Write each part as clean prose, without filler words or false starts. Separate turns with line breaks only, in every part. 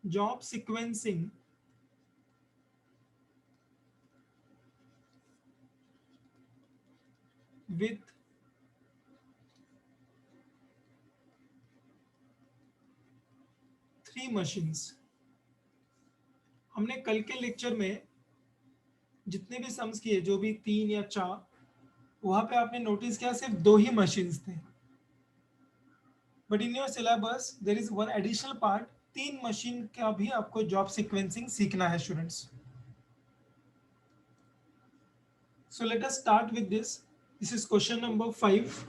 job sequencing with 3 machines। हमने कल के लेक्चर में जितने भी सम्स किए, जो भी 3 या 4, वहां पे आपने नोटिस किया सिर्फ 2 ही मशीन्स थे। But in your syllabus there is one additional part, 3 machine का भी आपको जॉब सीक्वेंसिंग सीखना है students. So let us start with this. This is question number 5।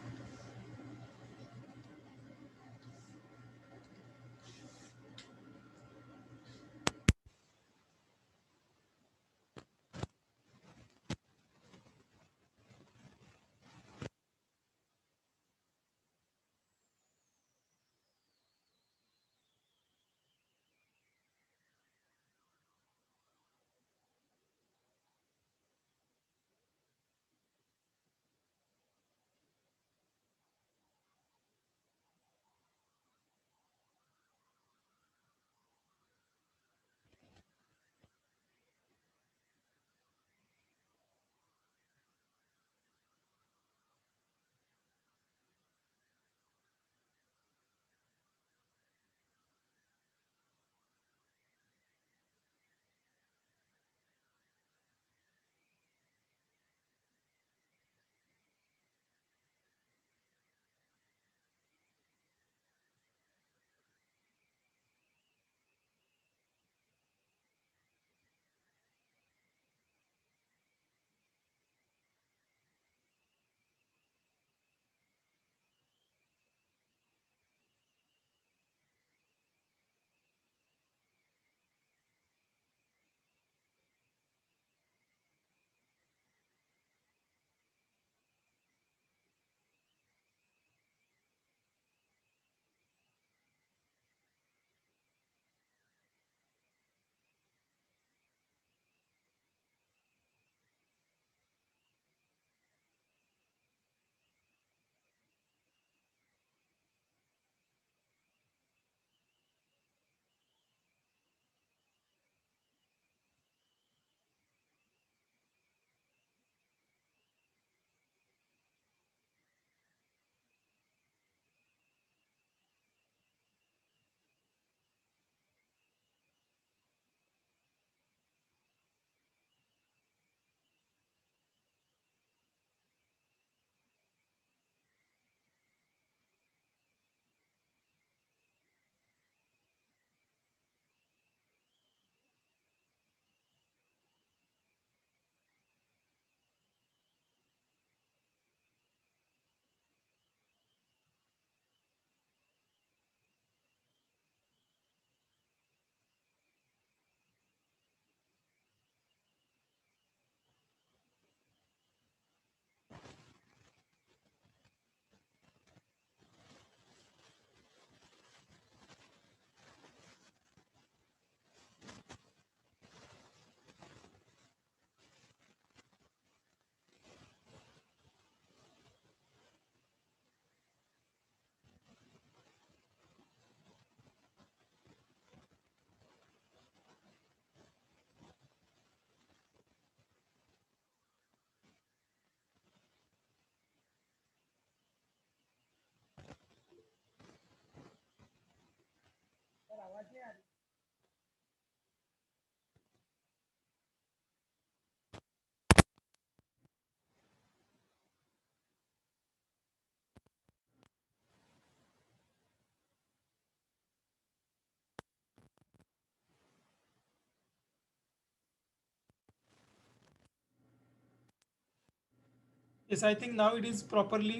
Yes, I think now it is properly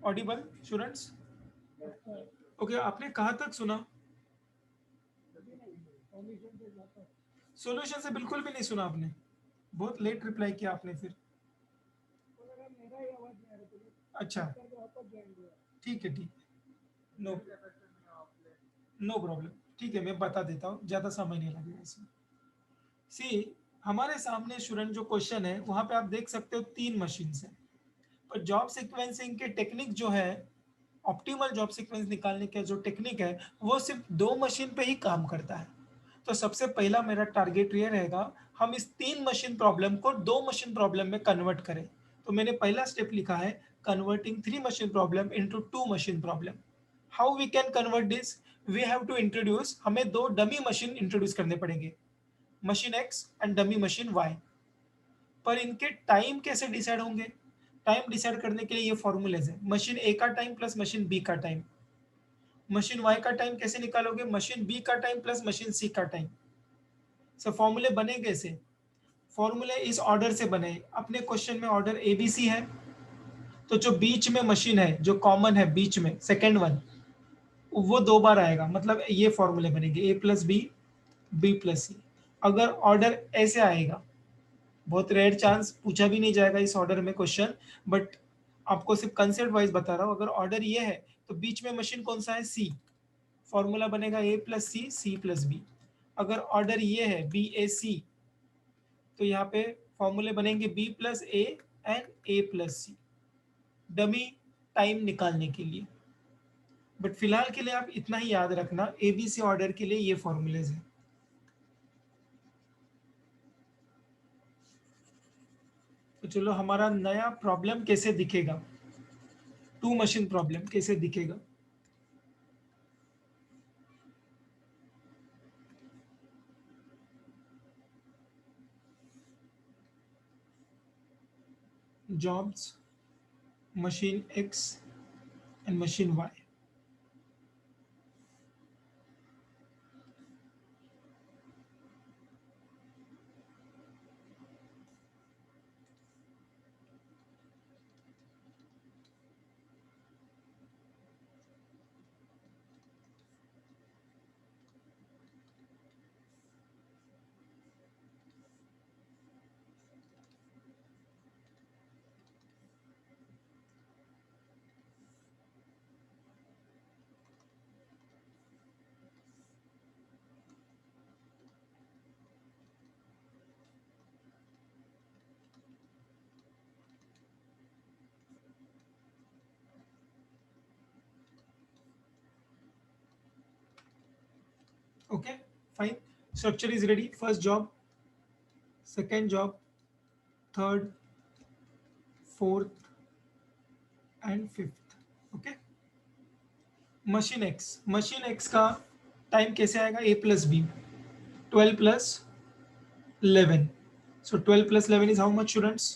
audible, students. Okay, आपने कहाँ तक सुना? Solution से बिल्कुल भी नहीं सुना आपने। बहुत लेट रिप्लाई किया आपने फिर। अच्छा, ठीक है, ठीक है, नो नो प्रॉब्लम। ठीक है, मैं बता देता हूँ, ज़्यादा समय नहीं लगेगा इसमें। सी, हमारे सामने स्टूडेंट जो क्वेश्चन है वहाँ पे आप देख सकते हो 3 मशीन है। पर जॉब सीक्वेंसिंग के टेक्निक जो है, ऑप्टिमल जॉब सीक्वेंस निकालने का जो टेक्निक है, वो सिर्फ 2 मशीन पे ही काम करता है। तो सबसे पहला मेरा टारगेट ये रहेगा, हम इस 3 मशीन प्रॉब्लम को 2 मशीन प्रॉब्लम में कन्वर्ट करें। तो मैंने पहला स्टेप लिखा है, converting 3 machine problem into 2 machine problem. How we can convert this? We have to introduce, हमें 2 डमी मशीन इंट्रोड्यूस करने पड़ेंगे, machine X and dummy machine Y. पर इनके टाइम कैसे डिसाइड होंगे? टाइम डिसाइड करने के लिए ये फॉर्मूलेज है, मशीन ए का टाइम प्लस मशीन बी का टाइम। मशीन वाई का टाइम कैसे निकालोगे? मशीन बी का टाइम प्लस मशीन सी का टाइम। सो फॉर्मूले बने कैसे? फॉर्मूले इस ऑर्डर से बने, अपने क्वेश्चन में ऑर्डर ए बी सी है, तो जो बीच में मशीन है, जो कॉमन है बीच में सेकेंड वन, वो 2 बार आएगा, मतलब ये फॉर्मूले बनेंगे ए प्लस बी प्लस सी। अगर ऑर्डर ऐसे आएगा, बहुत रेयर चांस, पूछा भी नहीं जाएगा इस ऑर्डर में क्वेश्चन, बट आपको सिर्फ कंसेप्ट वाइज बता रहा हूँ। अगर ऑर्डर ये है तो बीच में मशीन कौन सा है? सी, फॉर्मूला बनेगा ए प्लस सी प्लस बी। अगर ऑर्डर ये है बी ए सी, तो यहाँ पे फॉर्मूले बनेंगे B plus A and A plus C, dummy time निकालने के लिए। बट फिलहाल के लिए आप इतना ही याद रखना, एबीसी ऑर्डर के लिए ये फॉर्मूलेज है। तो चलो, हमारा नया प्रॉब्लम कैसे दिखेगा, 2 मशीन प्रॉब्लम कैसे दिखेगा? Jobs, machine X and machine Y. Okay, fine. Structure is ready. First job, second job, third, fourth and fifth. Okay, machine X का टाइम कैसे आएगा? A plus B, 12 plus 11। So 12 plus 11 is how much students?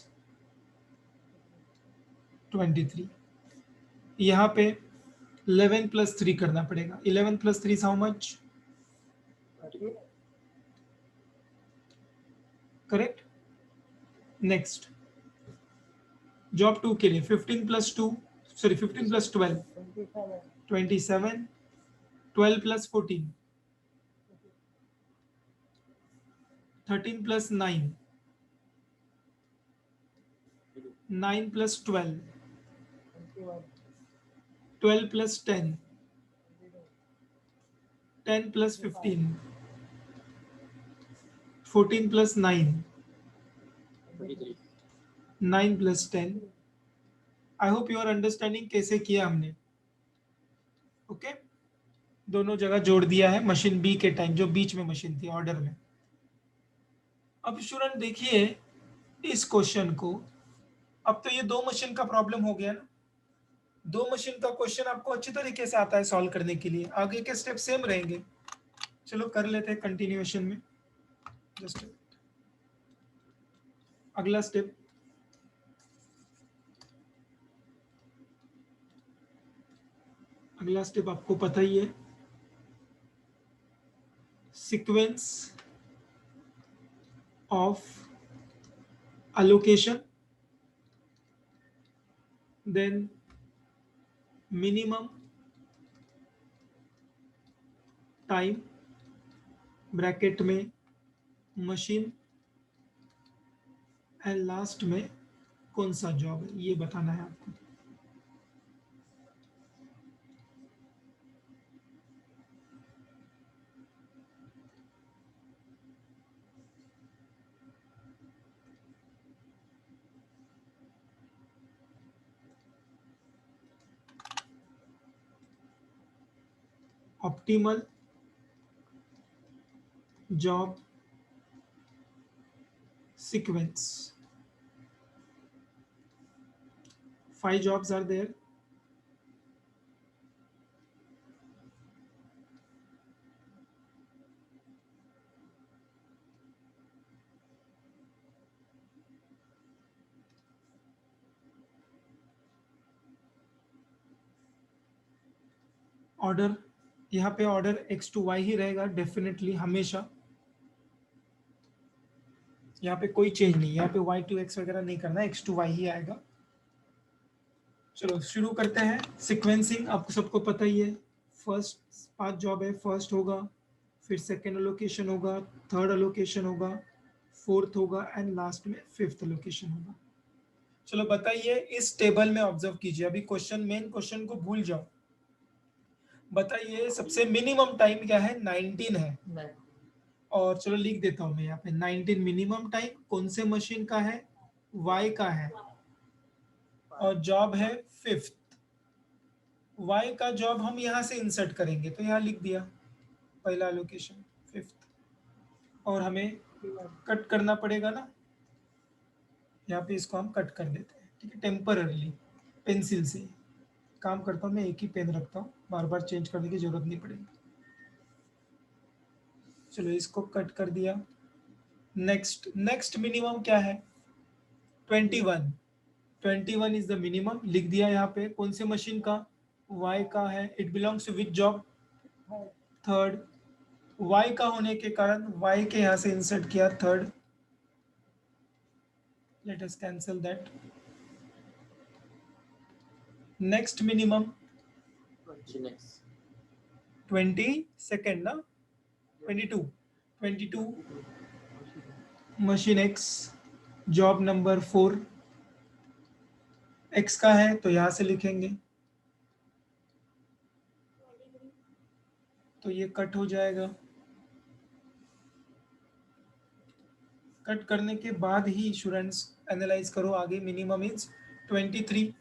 23। यहाँ पे 11 plus 3 करना पड़ेगा, 11 plus 3 is how much? Correct. Next, job 2 के लिए 15 plus 2, sorry 15 plus 12, 27, 12 plus 14, 13 plus 9, 9 plus 12, 12 plus 10, 10 plus 15, 14 plus 9, 9 plus 10। I hope you are understanding कैसे किया हमने। Okay, दोनों जगह जोड़ दिया है मशीन बी के टाइम, जो बीच में मशीन थी ऑर्डर में। अब स्टूडेंट देखिए इस क्वेश्चन को, अब तो ये 2 मशीन का प्रॉब्लम हो गया ना। 2 मशीन का क्वेश्चन आपको अच्छी तरीके से आता है सॉल्व करने के लिए, आगे के स्टेप सेम रहेंगे। चलो कर लेते हैं कंटिन्यूएशन में। जस्ट अगला स्टेप, अगला स्टेप आपको पता ही है, sequence of allocation, then minimum time, bracket में मशीन, एंड लास्ट में कौन सा जॉब है, ये बताना है आपको। Optimal job sequence. 5 jobs are there. Order, यहाँ पे ऑर्डर x to y ही रहेगा डेफिनेटली हमेशा, यहाँ पे कोई चेंज नहीं, यहाँ पे y to x वगैरह नहीं करना, x to y ही आएगा। चलो शुरू करते हैं। सीक्वेंसिंग आपको सबको पता ही है, फर्स्ट 5 जॉब है, फर्स्ट होगा, फिर सेकेंड अलोकेशन होगा, थर्ड अलोकेशन होगा, फोर्थ होगा एंड लास्ट में फिफ्थ अलोकेशन होगा। चलो बताइए, इस टेबल में ऑब्जर्व कीजिए, अभी क्वेश्चन, मेन क्वेश्चन को भूल जाओ। बताइए सबसे मिनिमम टाइम क्या है? 19 है। और चलो लिख देता हूं मैं यहाँ पे 19 मिनिमम टाइम कौन से मशीन का है? y का है। और जॉब है फिफ्थ, y का जॉब हम यहाँ से इंसर्ट करेंगे, तो यहाँ लिख दिया पहला लोकेशन फिफ्थ। और हमें कट करना पड़ेगा ना, यहाँ पे इसको हम कट कर देते हैं, ठीक है, टेम्पररली पेंसिल से। काम करता हूँ मैं, एक ही पेन रखता हूँ, बार बार चेंज करने की जरूरत नहीं पड़ेगी। चलो इसको कट कर दिया। नेक्स्ट मिनिमम क्या है? 21। 21 इज द मिनिमम, लिख दिया यहाँ पे। कौन से मशीन का? y का है। It belongs to which job? Third. y का होने के कारण y के यहाँ से इंसर्ट किया third. Let us cancel that. Next minimum 22nd ना, 22 machine x, job number 4, x का है तो यहाँ से लिखेंगे, तो ये कट हो जाएगा। कट करने के बाद ही स्टूडेंट्स एनालाइज करो आगे। Minimum is 23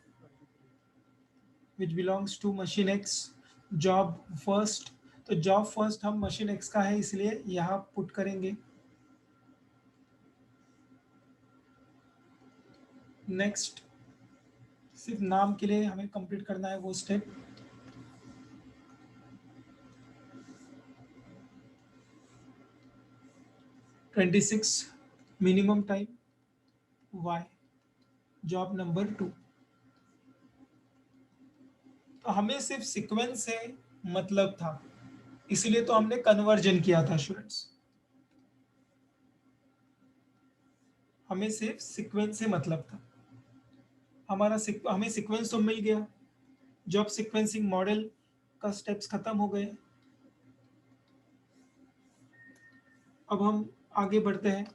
which belongs to machine X, job first. तो जॉब फर्स्ट हम मशीन एक्स का है इसलिए यहाँ पुट करेंगे। नेक्स्ट, सिर्फ नाम के लिए हमें कंप्लीट करना है वो step. Twenty six minimum time y, job number 2। तो हमें सिर्फ सीक्वेंस से मतलब था, इसलिए तो हमने कन्वर्जन किया था स्टूडेंट्स। हमें सिर्फ सीक्वेंस से मतलब था, हमें सीक्वेंस तो मिल गया। जॉब सीक्वेंसिंग मॉडल का स्टेप्स खत्म हो गए। अब हम आगे बढ़ते हैं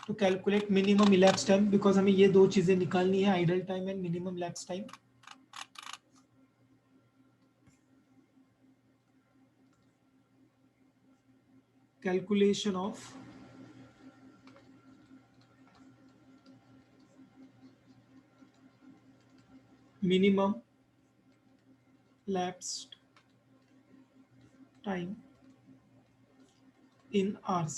to calculate minimum elapse time, because हमें ये दो चीजें निकालनी है, idle time and minimum elapse time. Calculation of minimum elapsed time in hours।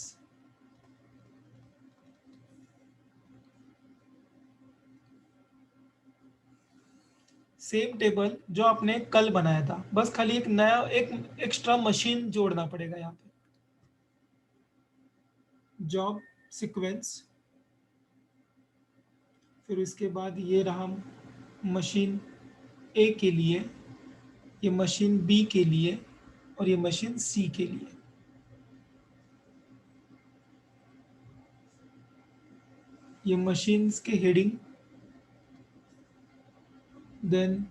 Same table जो आपने कल बनाया था, बस खाली एक नया, एक एक्स्ट्रा मशीन जोड़ना पड़ेगा यहाँ पे। जॉब सीक्वेंस, फिर इसके बाद ये रहा मशीन ए के लिए, ये मशीन बी के लिए और ये मशीन सी के लिए। ये मशीन्स के heading, then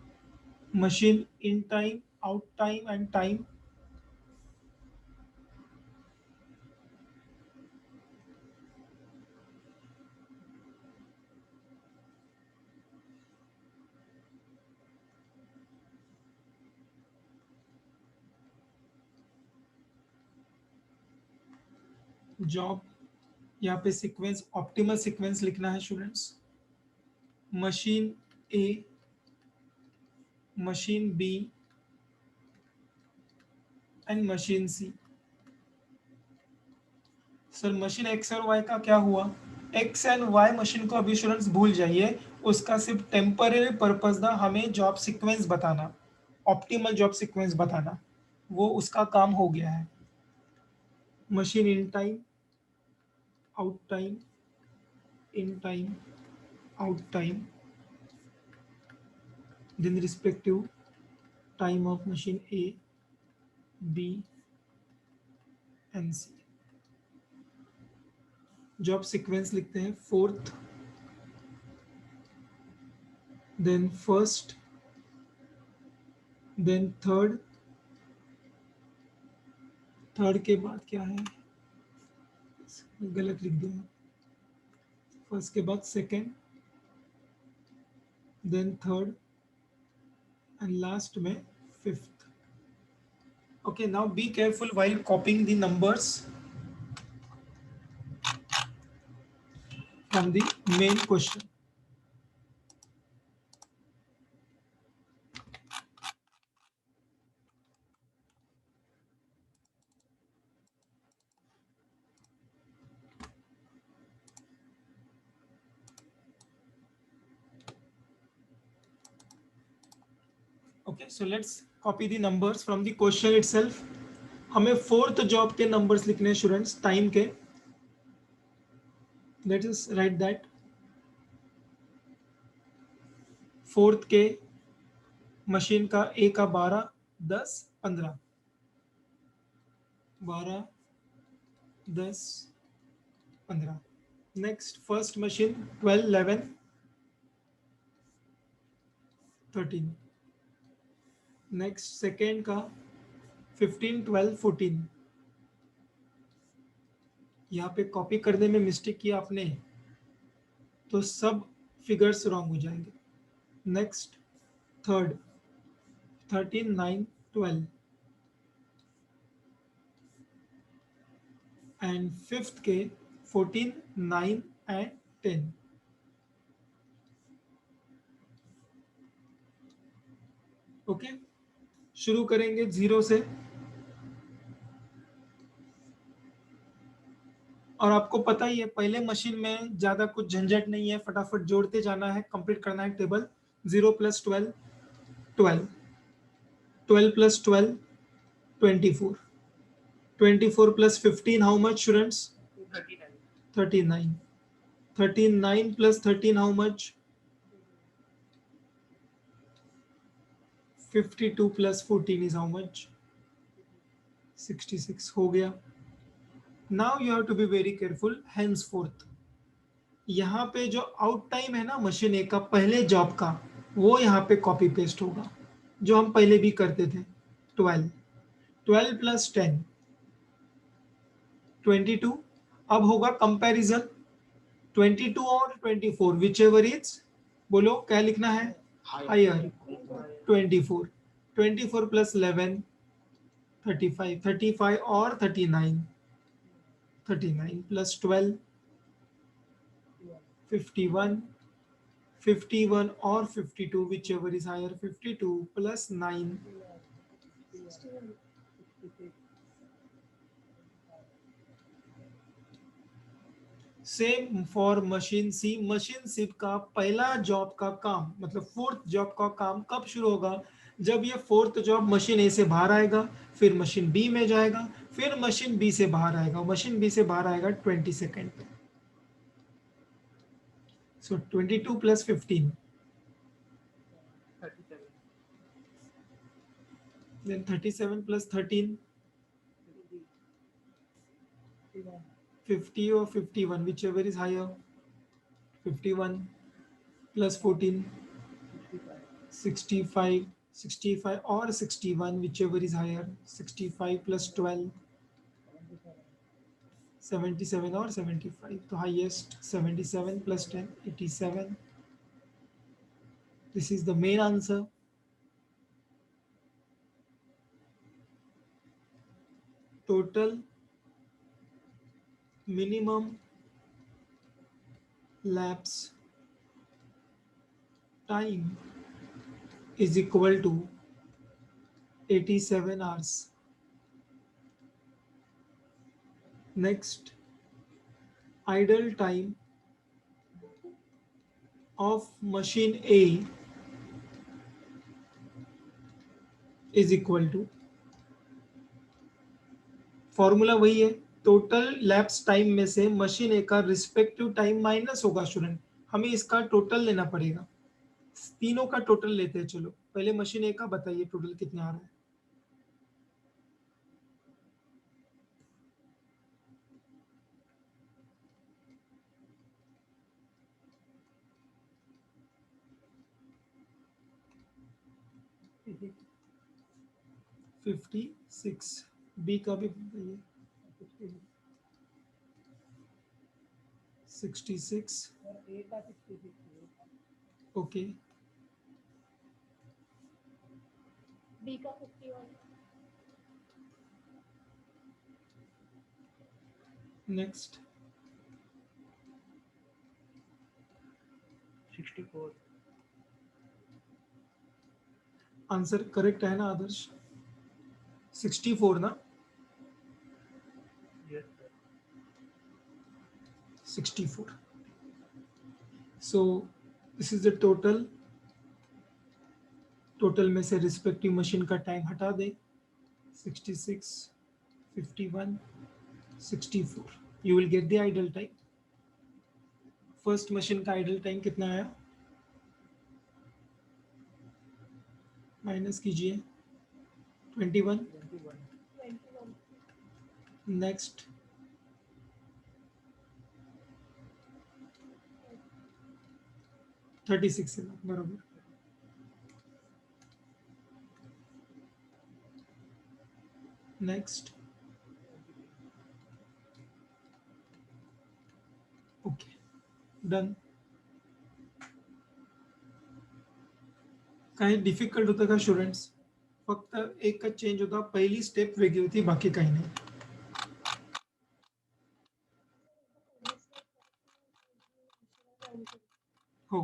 machine in time, out time and time. Job, यहाँ पे सीक्वेंस, ऑप्टिमल सीक्वेंस लिखना है students. Machine A, machine B and machine C. Sir machine X और वाई का क्या हुआ? एक्स एंड वाई मशीन को अभी स्टूडेंट्स भूल जाइए, उसका सिर्फ टेम्पररी पर्पज था हमें जॉब सीक्वेंस बताना, ऑप्टिमल जॉब सीक्वेंस बताना, वो उसका काम हो गया है। Machine in time, out time, in time, out time, then respective time of machine A, B and C. Job sequence लिखते हैं, fourth, then first, then third, third के बाद क्या है, गलत लिख दिया, फर्स्ट के बाद second, then third and last में fifth. Okay, now be careful while copying the numbers from the main question. Okay, so let's copy the numbers from the question itself. हमें फोर्थ जॉब के numbers लिखने हैं students, time के. Let us right that. Fourth के machine का ए का 12, 10, 15, 12, 10, 15. Next first machine 12, 11, 13. Next second का 15, 12, 14. यहाँ पे कॉपी करने में मिस्टेक किया आपने तो सब फिगर्स रॉन्ग हो जाएंगे. नेक्स्ट थर्ड 13, 9, 12 एंड फिफ्थ के 14, 9 एंड 10. ओके, शुरू करेंगे जीरो से. और आपको पता ही है पहले मशीन में ज्यादा कुछ झंझट नहीं है, फटाफट जोड़ते जाना है, कंप्लीट करना है table. 0 + 12, 12, 12 + 12, 24, 24 + 15, how much students? 39. 39 + 13, how much? 52 + 14 is how much? 66 हो गया. Now you have to be very careful henceforth. यहाँ पे जो आउट टाइम है ना मशीन ए का पहले जॉब का, वो यहाँ पे कॉपी पेस्ट होगा जो हम पहले भी करते थे. 12, 12 + 10, 22. अब होगा कंपैरिजन 22 और 24, विच एवर इज, बोलो क्या लिखना है, हायर. 24, 24 + 11, 35, 35 और 39, 39 + 12, 51, 51 और 52, whichever is higher, 52 + 9, same for machine C. Machine C का पहला जॉब का काम मतलब फोर्थ जॉब का काम कब शुरू होगा? जब ये फोर्थ जॉब मशीन ए से बाहर आएगा, फिर मशीन बी में जाएगा, फिर मशीन बी से बाहर आएगा. मशीन बी से बाहर आएगा 20 सेकेंड पे. सो 22 + 15, then 37 + 13, 50 or 51, whichever is higher. 51 + 14, 65, 65 or 61, whichever is higher. 65 + 12, 77 or 75. The highest 77 + 10, 87. This is the main answer. Total minimum lapse time is equal to 87 hours. Next, idle time of machine A is equal to, formula वही है, total lapse time में से machine ए का respective time minus होगा student, हमें इसका total लेना पड़ेगा, तीनों का टोटल लेते हैं। चलो पहले मशीन ए का बताइए टोटल कितना आ रहा है।
$56.
56, बी का भी बताइए। 66,
और A का 66 है।
ओके,
B का 51,
नेक्स्ट
64.
आंसर करेक्ट है ना आदर्श? 64 ना?
Yes, sir.
64. So this is the total, total में से रिस्पेक्टिव मशीन का टाइम हटा दे, 66, 51, 64, you will get the idle time. First machine का आइडल टाइम कितना आया, माइनस कीजिए, 21,
21.
21,
नेक्स्ट 36 है ना, बराबर, नेक्स्ट, ओके, डन। काही डिफिकल्ट होतं का स्टुडंट्स? फक्त एकच चेंज होता, पहिली स्टेप वेगळी होती, बाकी काही नाही। हो,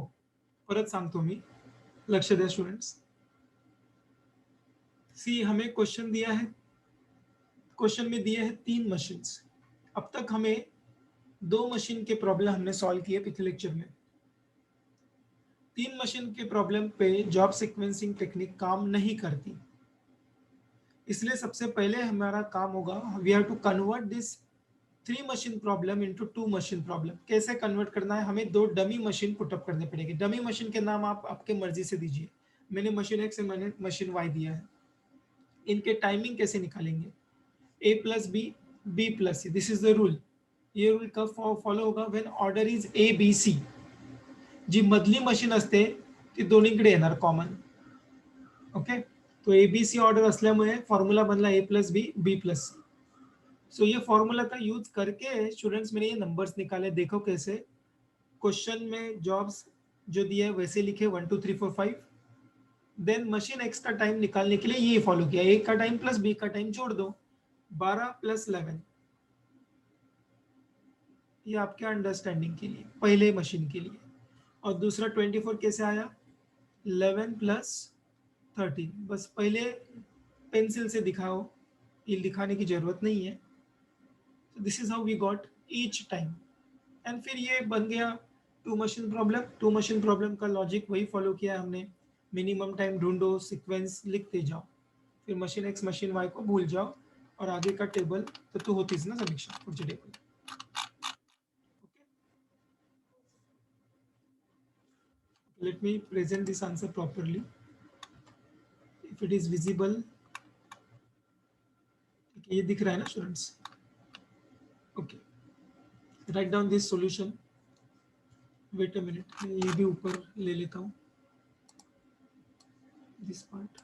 परत सांगतो मी, लक्ष द्या स्टूडेंट्स। सी हमें क्वेश्चन दिया है, क्वेश्चन में दिए हैं 3 मशीन्स। अब तक हमें 2 मशीन के प्रॉब्लम हमने सॉल्व किए पिछले लेक्चर में। 3 मशीन के प्रॉब्लम पे जॉब सीक्वेंसिंग टेक्निक काम नहीं करती, इसलिए सबसे पहले हमारा काम होगा, we have to convert this 3 machine problem into 2 machine problem. कैसे कन्वर्ट करना है, हमें 2 डमी मशीन पुटअप करने पड़ेंगे। डमी मशीन के नाम आप आपके मर्जी से दीजिए, मैंने मशीन एक्स मैंने मशीन वाई दिया है। इनके टाइमिंग कैसे निकालेंगे, A plus B, B plus C, this is the rule. ये रूल कब फॉलो होगा, when order is A B C. जी मधली मशीन असते ती दोन्हीकडे येणार कॉमन, ओके। तो ए बी सी ऑर्डर असल्यामुळे फॉर्मूला बनला A plus B, B plus C. So ये फॉर्मूला का यूज करके स्टूडेंट्स मैंने ये नंबर्स निकाले, देखो कैसे। क्वेश्चन में जॉब्स जो दिया है वैसे लिखे 1 2 3 4 5, देन मशीन एक्स का टाइम निकालने के लिए ये फॉलो किया, ए का टाइम प्लस बी का टाइम जोड़ दो, 12 प्लस 11, ये आपके अंडरस्टैंडिंग के लिए पहले मशीन के लिए। और दूसरा 24 कैसे आया, 11 प्लस 13, बस पहले पेंसिल से दिखाओ, ये दिखाने की जरूरत नहीं है। This is how we got each time. And फिर ये बन गया 2 मशीन प्रॉब्लम। 2 मशीन प्रॉब्लम का लॉजिक वही फॉलो किया है हमने, मिनिमम टाइम ढूंढो, सीक्वेंस लिखते जाओ, फिर मशीन एक्स मशीन वाई को भूल जाओ, और आगे का टेबल तर तू होतीस ना समीक्षा, पुढचे table. Let me present this answer properly. If it is visible, ये दिख रहा है ना students? Okay, write down this solution. Wait a minute, मैं ये भी ऊपर ले लेता हूँ, this part.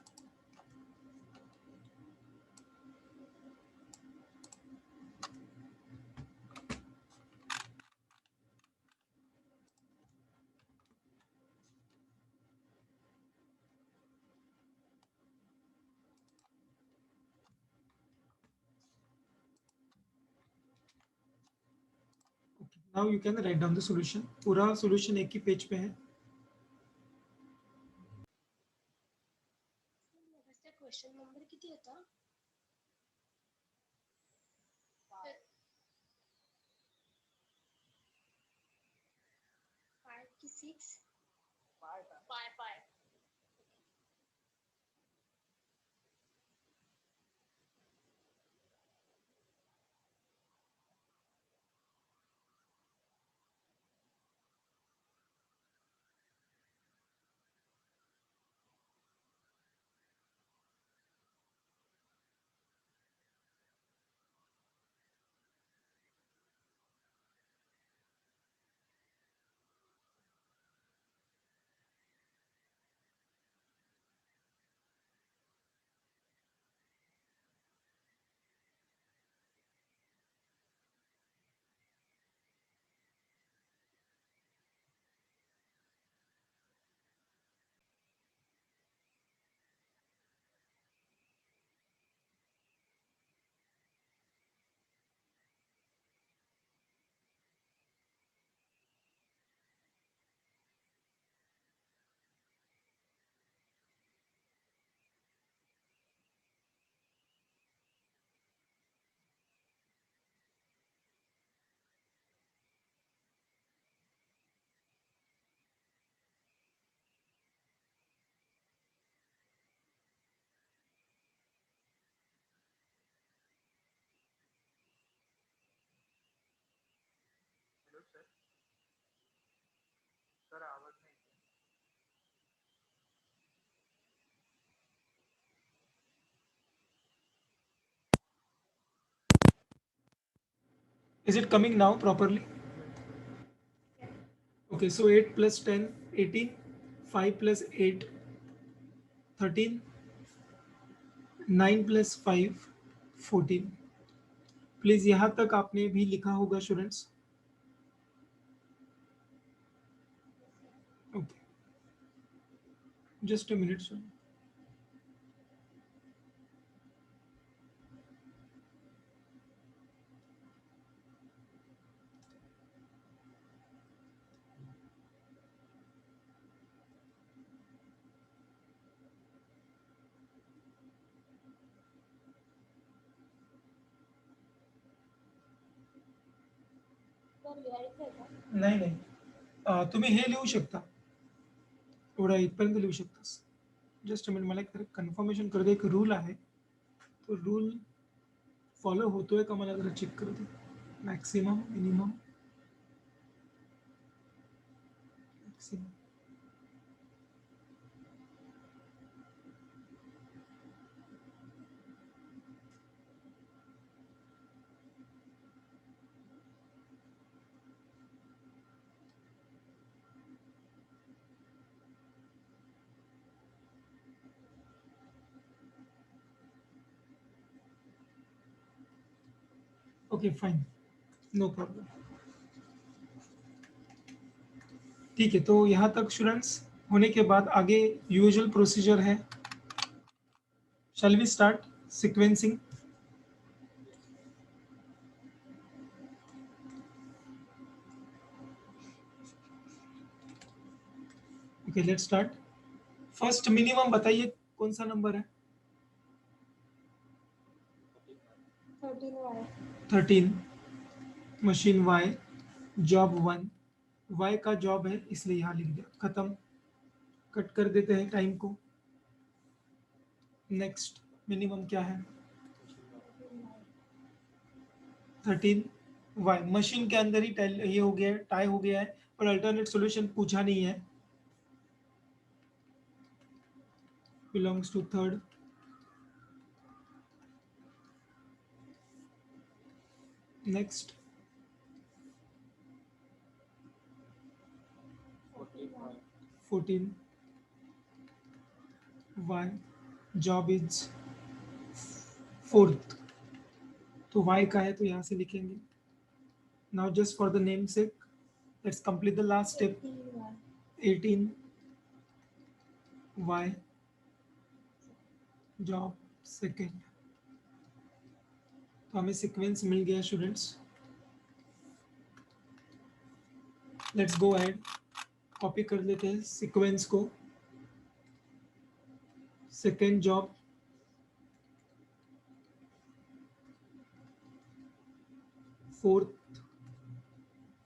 Now you can write down the solution. पूरा सॉल्यूशन एक ही पेज पे है।
क्वेश्चन नंबर किती होता? 6.
Five.
5.
Hello sir. सर आवाज नहीं.
Is it coming now properly? Okay, so 8 plus 10, 18, 5 plus 8, 13, 9 plus 5, 14. Please यहाँ तक आपने भी लिखा होगा students. Okay, just a minute sir.
Sir लिहायचं आहे का?
नाही नाही, तुम्ही हे लिहू शकता, एवढा इथपर्यंत लिहू शकतास. जस्ट मिनिट, मला एक कन्फर्मेशन करू दे. एक रूल आहे, तो रूल फॉलो होतोय का मला जरा चेक करू दे. Maximum, minimum, maximum. Okay fine, no problem. ठीक है, तो यहाँ तक स्टूडेंट्स होने के बाद आगे यूजुअल प्रोसीजर है. Shall we start sequencing? Okay, let's start. First minimum बताइए कौन सा नंबर है?
13 वाला.
13. Machine Y, job 1. वाई का जॉब है इसलिए यहाँ लिख दिया. खत्म, कट कर देते हैं टाइम को. नेक्स्ट मिनिमम क्या है? 13 वाई. मशीन के अंदर ही ये हो गया है, टाई हो गया है, और अल्टरनेट सॉल्यूशन पूछा नहीं है. Belongs to third. Next 14 Y, job is fourth, तो वाई का है तो यहाँ से लिखेंगे. Now just for the namesake, let's complete the last step. 18 Y, job second. तो हमें सीक्वेंस मिल गया students. Let's go ahead, copy कर लेते हैं सीक्वेंस को. Second job, fourth,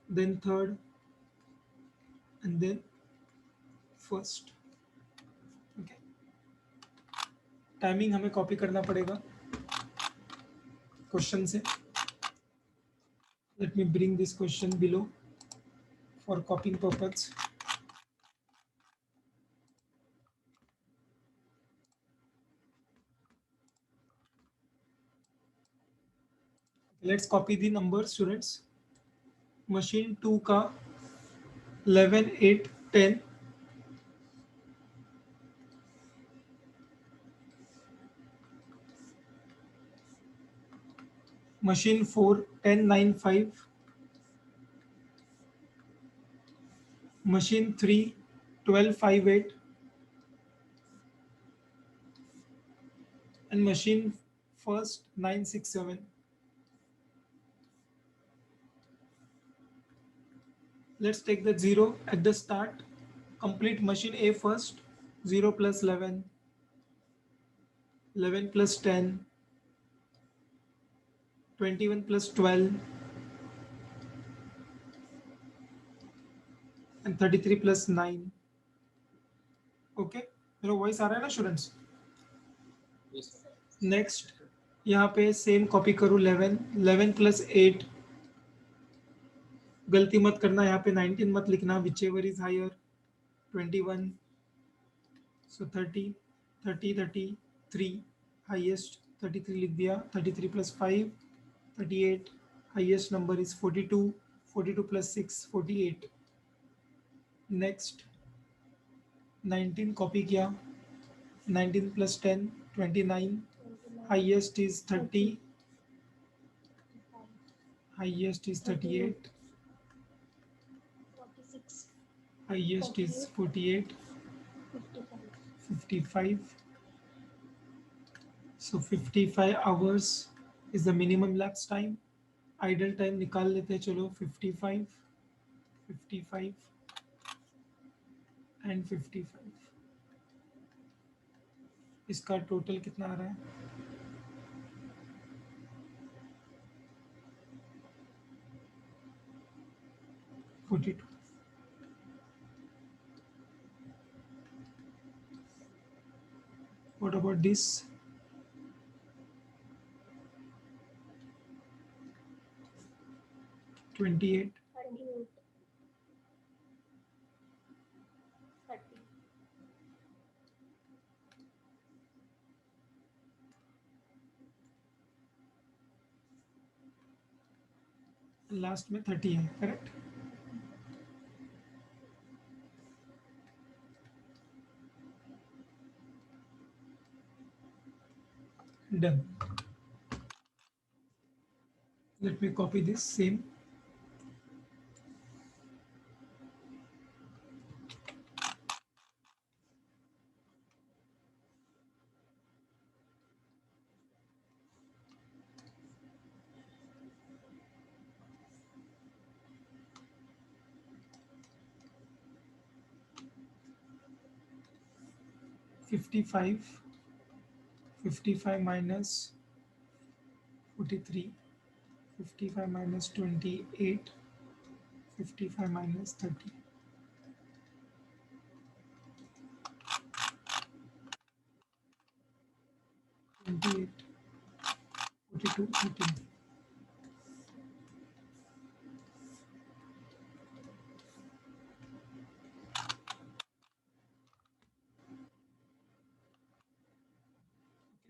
then third, and then first. Okay, timing हमें copy करना पड़ेगा क्वेश्चन से। Let me bring this question below for कॉपिंग purpose. Let's copy the number students. Machine 2 का 11, 8, 10, machine 4 10 9 5, machine 3 12 5 8, and machine first 9 6 7. Let's take the 0 at the start. Complete machine A first. 0 plus 11, 11 plus 10, 21 plus 12, and 33 plus 9. Okay, मेरा voice आ रहा है ना students? Next यहाँ पे same copy करूँ 11, 11 plus 8, गलती मत करना यहाँ पे 19 मत लिखना, whichever is higher, 21, so 30, 30, 33 highest, 33 लिख दिया, 33 plus 5, 38, highest number is 42, 42 plus 6, 48। Next 19 copy किया, 19 plus 10, 29, highest is 30, highest is 38,
46,
highest is 48,
55,
55. So 55 hours is the minimum lapse time. Idle time निकाल लेते हैं चलो, 55, 55 and 55. इसका टोटल कितना आ रहा है? $42. What about this? 28,
38, 30,
लास्ट में 30 है, correct? Done. Let me copy this same. $55, 55 minus 43, 55 minus 28, 55 minus 30. 28, 42, 18.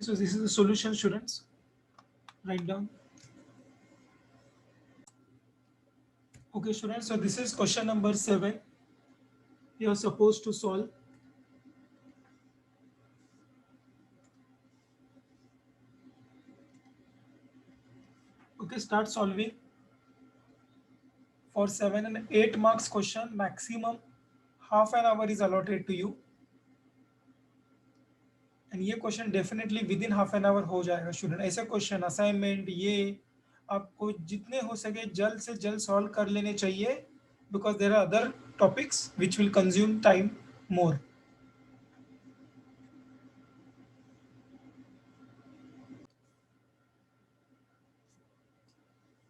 So this is the solution, students. Write down. Okay, students. So this is question number 7. You are supposed to solve. Okay, start solving. For 7 and 8 marks question, maximum half an hour is allotted to you. And ये question definitely within half an hour हो जाएगा student. ऐसे question assignment ये आपको जितने हो सके जल्द से जल्द सॉल्व कर लेने चाहिए, because there are other topics which will consume time more.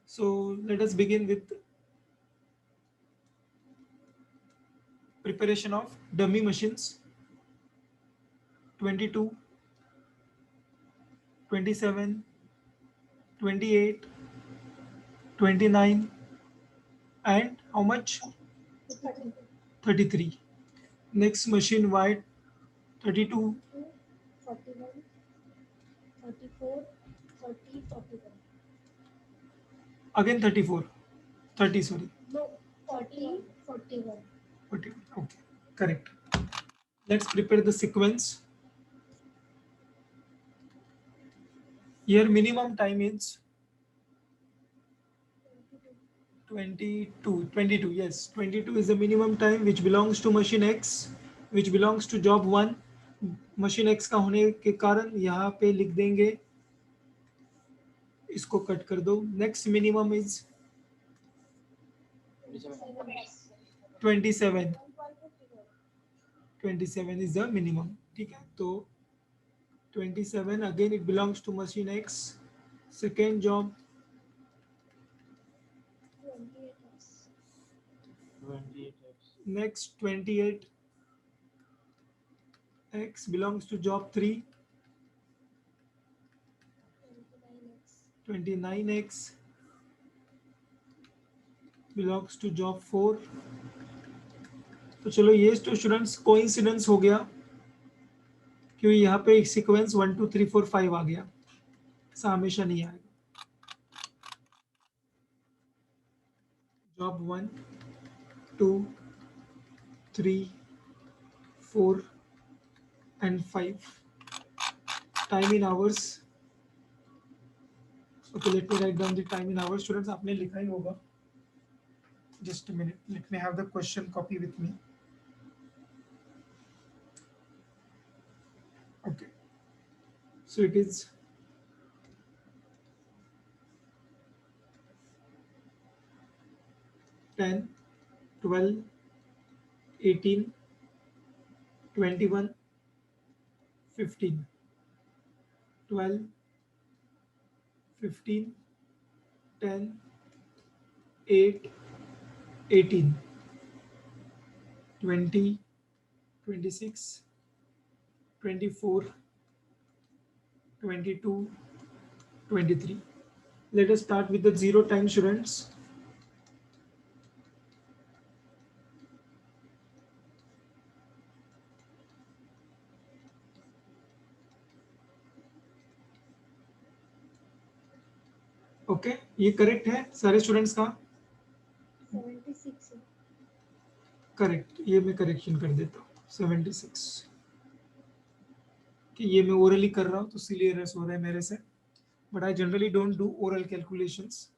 So let us begin with preparation of dummy machines 22, 27, 28, 29, and how much? 33. Next machine Y 32,
41, 34, 30, 41.
again 34, 30, sorry,
No, 40, 41.
40. Okay, correct. Let's prepare the sequence. Here minimum time is 22, yes, 22 is the minimum time which belongs to machine X, which belongs to job 1. Machine X का होने के कारण यहाँ पे लिख देंगे, इसको cut कर दो. Next minimum is 27. 27 is the minimum. ठीक है, तो 27 again it belongs to machine X. Second job
28.
next 28 X belongs to job 3. 29X belongs to job 4. तो चलो ये तो स्टूडेंट्स कोइंसिडेंस हो गया, क्योंकि यहाँ पे एक सीक्वेंस 1 2 3 4 5 आ गया, ऐसा हमेशा नहीं आएगा. Job 1 2 3 4 and 5. Time in hours. Okay, let me write down the time in hours. Students, आपने लिखा ही होगा. Just a minute. Let me have the question copy with me. Okay. So it is 10, 12, 18, 21, 15, 12, 15, 10, 8, 18, 20, 26, 24, 22, 23. Let us start with the zero time, students. Okay, ये correct है सारे students का?
76.
Correct, ये मैं correction कर देता हूँ. 76 कि ये मैं ओरली कर रहा हूँ तो इसलिए एरर्स हो रहा है मेरे से, but I generally don't do oral calculations.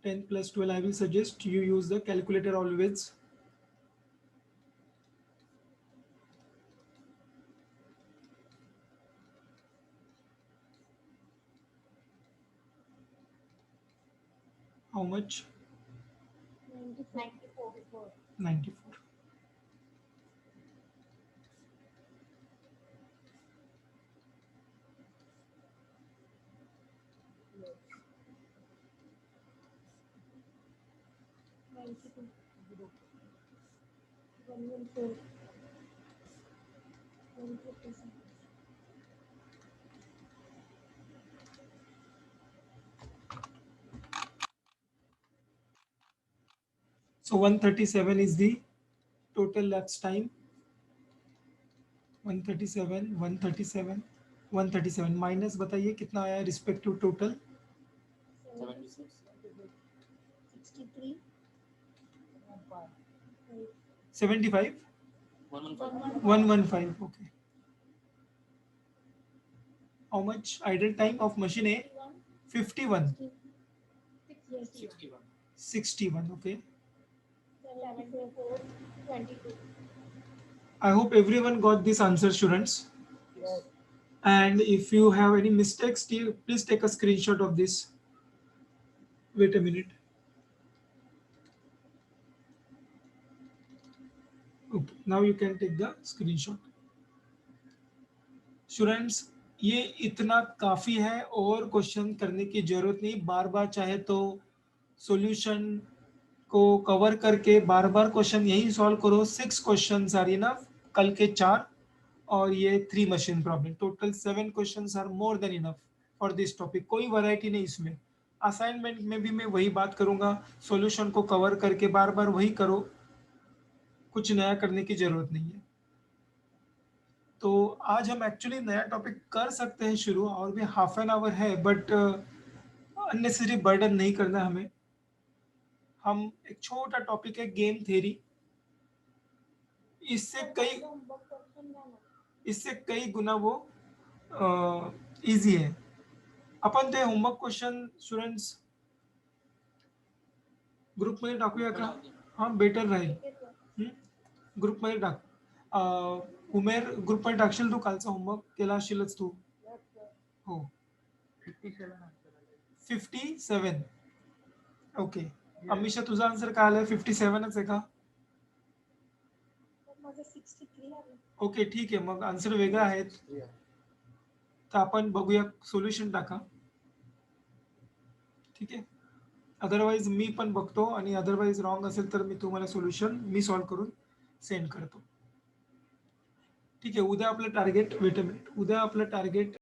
10 plus 12 I will suggest you use the calculator always. How much?
94.
94. So 137 is the total lapse time. 137, 137, 137 minus बताइए कितना आया respective total?
63.
75? 115. Okay. How much idle time of machine A? 51. 61. Okay.
74. 22.
I hope everyone got this answer, students.
Yes.
And if you have any mistakes, please take a screenshot of this. Wait a minute. Okay, now you can take the screenshot. Students, ये इतना काफी है और question करने की जरूरत नहीं. बार बार चाहे तो सॉल्यूशन को कवर करके बार बार क्वेश्चन यही सॉल्व करो. 6 क्वेश्चंस आर इनफ. कल के 4 और ये 3 machine problem. Total 7 questions are more than enough for this topic. कोई वैरायटी नहीं इसमें. असाइनमेंट में भी मैं वही बात करूंगा. सॉल्यूशन को कवर करके बार बार वही करो. कुछ नया करने की जरूरत नहीं है. तो आज हम एक्चुअली नया टॉपिक कर सकते हैं शुरू. और भी हाफ एन आवर है, बट अननेसेसरी बर्डन नहीं करना हमें. हम एक छोटा टॉपिक है गेम थ्योरी. इससे कई गुना वो इजी है. आपण ते होमवर्क क्वेश्चन स्टुडंट्स ग्रुपमध्ये टाकूया का? हां, बेटर राहील. ग्रुपमध्ये टाक. उमेर ग्रुपमध्ये टाकशील तू? कालचा होमवर्क केला असशीलच तू. हो.
57 आन्सर आले.
57. ओके. अमिषा, तुझा आन्सर काय आलाय? 57च आहे का?
माझं 63 आलं.
ओके, ठीक आहे. मग आन्सर वेगळे आहेत. तर आपण बघूया, सोल्युशन टाका. ठीक आहे. अदरवाइज मी पण बघतो, आणि अदरवाइज रॉंग असेल तर मी तुम्हाला सोल्युशन मी सॉल्व करून सेंड करतो. ठीक आहे. उद्या आपलं टार्गेट, वेट अ मिनिट, उद्या आपलं टार्गेट